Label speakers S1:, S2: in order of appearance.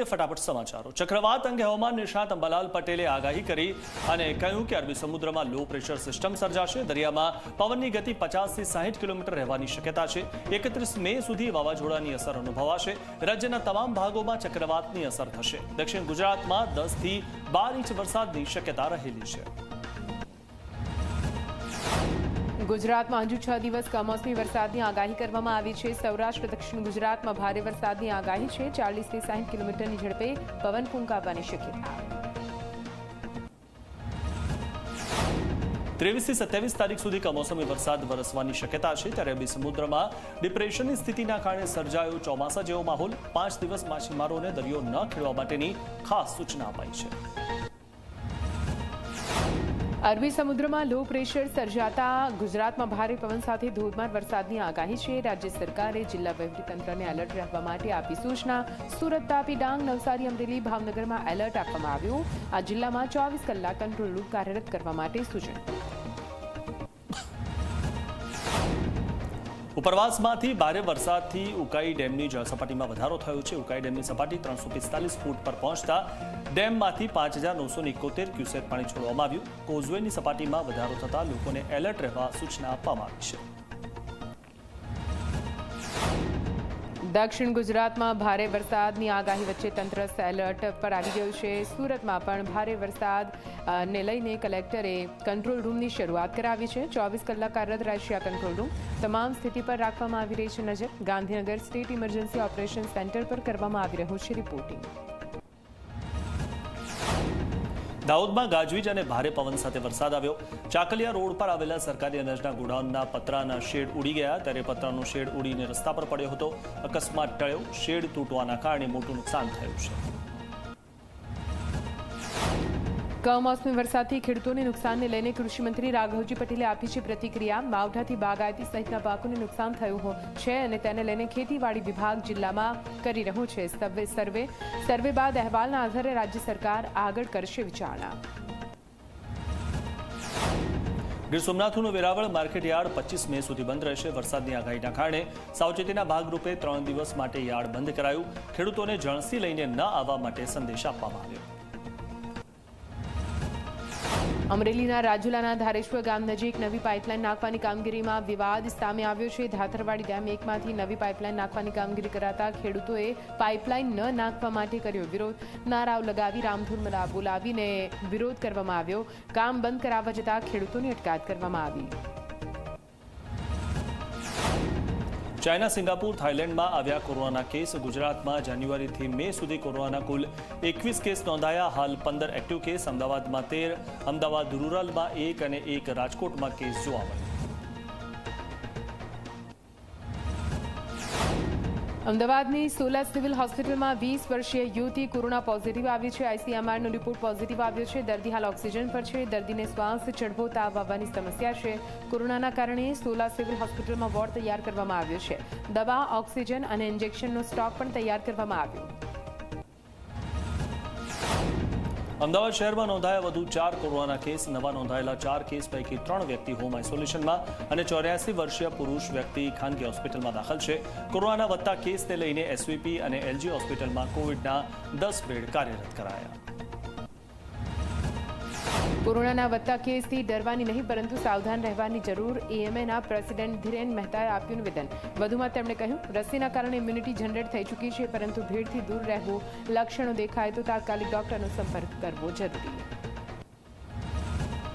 S1: જોઈએ ફટાફટ સમાચારો। ચક્રવાત અંગે હવામાન નિષ્ણાત અંબાલાલ પટેલે આગાહી કરી અને કહ્યું કે અરબી સમુદ્રમાં લો પ્રેશર સિસ્ટમ સર્જાશે। દરિયામાં પવનની ગતિ 50 થી 60 કિલોમીટર રહેવાની શક્યતા છે। 31 મે સુધી વાવાઝોડાની અસર અનુભવાશે। રાજ્યના તમામ ભાગોમાં ચક્રવાતની અસર થશે। દક્ષિણ ગુજરાતમાં 10 થી 12 ઇંચ વરસાદની શક્યતા રહેલી છે।
S2: ગુજરાતમાં હજુ 6 દિવસ કમોસમી વરસાદની આગાહી કરવામાં આવી છે। સૌરાષ્ટ્ર દક્ષિણ ગુજરાતમાં ભારે વરસાદની આગાહી છે। 40 થી 60 કિલોમીટરની ઝડપે પવન ફૂંકાવાની શક્યતા।
S1: 23 થી 27 તારીખ સુધી કમોસમી વરસાદ વરસવાની શક્યતા છે। ત્યારે અરબી સમુદ્રમાં ડિપ્રેશનની સ્થિતિના કારણે સર્જાયો ચોમાસા જેવો માહોલ। 5 દિવસ માછીમારોને દરિયો ન ખેડવા માટેની ખાસ સૂચના અપાઈ છે।
S2: અરબી સમુદ્રમાં લો પ્રેશર સર્જાતા ગુજરાતમાં ભારે પવન સાથે ધોધમાર વરસાદની આગાહી છે। રાજ્ય સરકારે જિલ્લા વહીવટીતંત્રને એલર્ટ રહેવા માટે આપી સૂચના। સુરત, તાપી, ડાંગ, નવસારી, અમરેલી, ભાવનગરમાં એલર્ટ આપવામાં આવ્યું। આ જિલ્લામાં 24 કલાક કંટ્રોલ રૂમ કાર્યરત કરવા માટે સૂચન।
S1: ઉપરવાસમાંથી ભારે વરસાદથી ઉકાઈ ડેમની જળસપાટીમાં વધારો થયો છે। ઉકાઈ ડેમની સપાટી 345 ફૂટ પર પહોંચતા ડેમમાંથી 5971 ક્યુસેક પાણી છોડવામાં આવ્યું। કોઝવેની સપાટીમાં વધારો થતા લોકોને એલર્ટ રહેવા સૂચના આપવામાં આવી છે।
S2: દક્ષિણ ગુજરાતમાં ભારે વરસાદની આગાહી વચ્ચે તંત્ર એલર્ટ પર આવી ગયું છે। સુરતમાં પણ ભારે વરસાદને લઈને કલેક્ટરે કંટ્રોલ રૂમની શરૂઆત કરાવી છે। 24 કલાક કાર્યરત રહેશે આ કંટ્રોલ રૂમ। તમામ સ્થિતિ પર રાખવામાં આવી રહી છે નજર। Gandhinagar state emergency operation centre પર કરવામાં આવી રહ્યું છે રિપોર્ટિંગ।
S1: દાહોદમાં ગાજવીજ અને ભારે પવન સાથે વરસાદ આવ્યો। ચાકલિયા રોડ પર આવેલા સરકારી અનાજના ગોડાઉનના પતરાના શેડ ઉડી ગયા। ત્યારે પતરાનો શેડ ઉડીને રસ્તા પર પડ્યો હતો। અકસ્માત ટળ્યો। શેડ તૂટવાના કારણે મોટું નુકસાન થયું છે।
S2: કમોસમી વરસાદથી ખેડૂતોને નુકસાનને લઈને કૃષિમંત્રી રાઘવજી પટેલે આપી છે પ્રતિક્રિયા। માવઠાથી બાગાયતી સહિતના પાકોને નુકસાન થયું છે અને તેને લઈને ખેતીવાડી વિભાગ જિલ્લામાં કરી રહ્યું છે સર્વે બાદ અહેવાલના આધારે રાજ્ય સરકાર આગળ કરશે વિચારણા।
S1: ગીર સોમનાથનું વેરાવળ માર્કેટ યાર્ડ 25 મે સુધી બંધ રહેશે। વરસાદની આગાહીના કારણે સાવચેતીના ભાગરૂપે 3 દિવસ માટે યાર્ડ બંધ કરાયું। ખેડૂતોને જણસી લઈને ન આવવા માટે સંદેશ આપવામાં આવ્યો।
S2: અમરેલીના રાજુલાના ધારેશ્વર ગામ નજીક નવી પાઇપલાઇન નાખવાની કામગીરીમાં વિવાદ સામે આવ્યો છે। ધાતરવાડી ડેમ 1માંથી નવી પાઇપલાઇન નાખવાની કામગીરી કરાતા ખેડૂતોએ પાઇપલાઇન ન નાખવા માટે કર્યો વિરોધ। નારાઓ લગાવી રામધૂન બોલાવીને વિરોધ કરવામાં આવ્યો। કામ બંધ કરાવવા જતાં ખેડૂતોની અટકાયત કરવામાં આવી।
S1: ચાઇના, સિંગાપુર, થાઇલેન્ડમાં આવ્યા કોરોના કેસ। ગુજરાતમાં જાન્યુઆરીથી મે સુધી કોરોનાના કુલ 21 કેસ નોંધાયા। હાલ 15 એક્ટિવ કેસ। અમદાવાદમાં 13, અમદાવાદ રૂરલમાં 1 અને 1 રાજકોટમાં કેસ જોવા મળ્યો।
S2: અમદાવાદની સોલા સિવિલ હોસ્પિટલમાં 20 વર્ષીય યુવતી કોરોના પોઝિટિવ આવી છે। આઈસીએમઆરનો રિપોર્ટ પોઝિટિવ આવ્યો છે। દર્દી હાલ ઓક્સિજન પર છે। દર્દીને શ્વાસ ચઢવો, તાવ આવવાની સમસ્યા છે। કોરોનાના કારણે સોલા સિવિલ હોસ્પિટલમાં વોર્ડ તૈયાર કરવામાં આવ્યો છે। દવા, ઓક્સિજન અને ઇન્જેક્શનનો સ્ટોક પણ તૈયાર કરવામાં આવ્યો।
S1: અમદાવાદ શહેરમાં નોંધાયા વધુ 4 કોરોના કેસ। નવા નોંધાયેલા 4 કેસ પૈકી 3 વ્યક્તિ હોમ આઇસોલેશનમાં અને 84 વર્ષીય પુરુષ વ્યક્તિ ખાનગી હોસ્પિટલમાં દાખલ છે। કોરોનાના વધતા કેસને લઈને એસવીપી અને એલજી હોસ્પિટલમાં કોવિડના 10 બેડ કાર્યરત કરાયા।
S2: કોરોનાના વધતા કેસથી ડરવાની નહીં પરંતુ સાવધાન રહેવાની જરૂર, એએમએના પ્રેસિડેન્ટ ધીરેન મહેતાએ આપ્યું નિવેદન। વધુમાં તેમણે કહ્યું, રસીના કારણે ઇમ્યુનિટી જનરેટ થઈ ચૂકી છે પરંતુ ભીડથી દૂર રહેવું, લક્ષણો દેખાય તો તાત્કાલિક ડોક્ટરનો સંપર્ક કરવો જરૂરી।